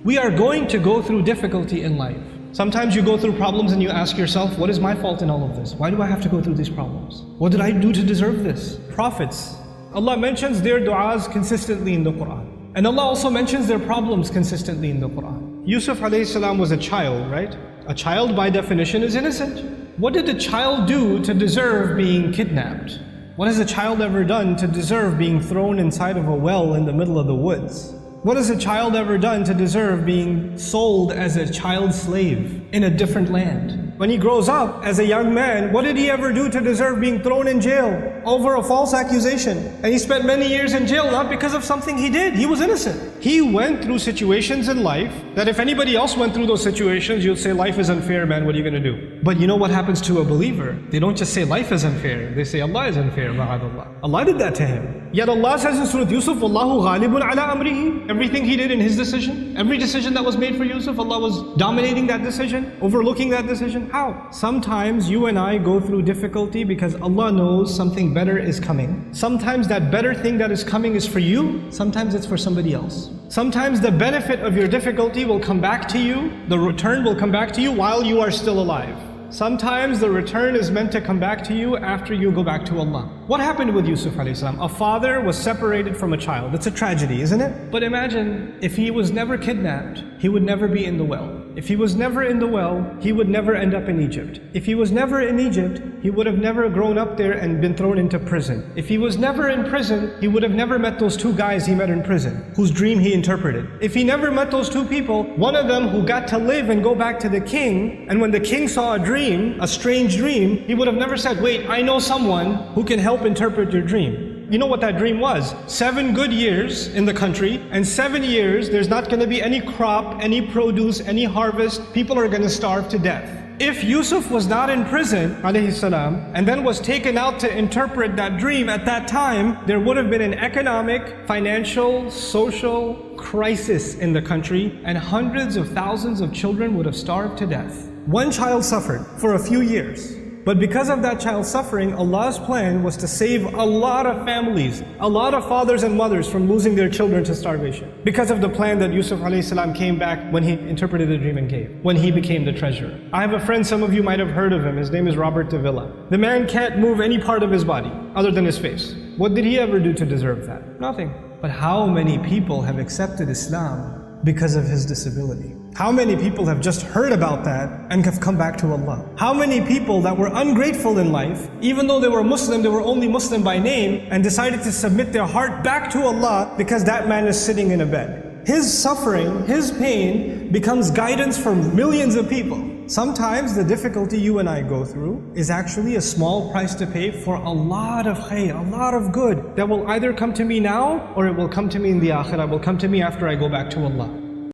We are going to go through difficulty in life. Sometimes you go through problems and you ask yourself, what is my fault in all of this? Why do I have to go through these problems? What did I do to deserve this? Prophets, Allah mentions their du'as consistently in the Quran. And Allah also mentions their problems consistently in the Quran. Yusuf alayhi salam was a child, right? A child by definition is innocent. What did a child do to deserve being kidnapped? What has a child ever done to deserve being thrown inside of a well in the middle of the woods? What has a child ever done to deserve being sold as a child slave in a different land? When he grows up as a young man, what did he ever do to deserve being thrown in jail over a false accusation? And he spent many years in jail not because of something he did. He was innocent. He went through situations in life that if anybody else went through those situations, you'd say, life is unfair, man, what are you going to do? But you know what happens to a believer? They don't just say life is unfair. They say Allah is unfair, ma'adallah. Allah did that to him. Yet Allah says in Surah Yusuf, Wallahu ghalibun ala amrihi. Everything he did in his decision, every decision that was made for Yusuf, Allah was dominating that decision, overlooking that decision. How? Sometimes you and I go through difficulty because Allah knows something better is coming. Sometimes that better thing that is coming is for you, sometimes it's for somebody else. Sometimes the benefit of your difficulty will come back to you, the return will come back to you while you are still alive. Sometimes the return is meant to come back to you after you go back to Allah. What happened with Yusuf alayhi salam? A father was separated from a child. It's a tragedy, isn't it? But imagine if he was never kidnapped, he would never be in the well. If he was never in the well, he would never end up in Egypt. If he was never in Egypt, he would have never grown up there and been thrown into prison. If he was never in prison, he would have never met those two guys he met in prison, whose dream he interpreted. If he never met those two people, one of them who got to live and go back to the king, and when the king saw a strange dream, he would have never said, wait, I know someone who can help interpret your dream. You know what that dream was? 7 good years in the country, and 7 years there's not going to be any crop, any produce, any harvest. People are going to starve to death. If Yusuf was not in prison, alayhi salam, and then was taken out to interpret that dream at that time, there would have been an economic, financial, social crisis in the country, and hundreds of thousands of children would have starved to death. One child suffered for a few years. But because of that child suffering, Allah's plan was to save a lot of families, a lot of fathers and mothers from losing their children to starvation. Because of the plan that Yusuf alayhi salam came back when he interpreted the dream and gave, when he became the treasurer. I have a friend, some of you might have heard of him, his name is Robert de Villa. The man can't move any part of his body other than his face. What did he ever do to deserve that? Nothing. But how many people have accepted Islam because of his disability? How many people have just heard about that and have come back to Allah? How many people that were ungrateful in life, even though they were Muslim, they were only Muslim by name, and decided to submit their heart back to Allah because that man is sitting in a bed. His suffering, his pain becomes guidance for millions of people. Sometimes the difficulty you and I go through is actually a small price to pay for a lot of khair, a lot of good that will either come to me now or it will come to me in the akhirah, will come to me after I go back to Allah.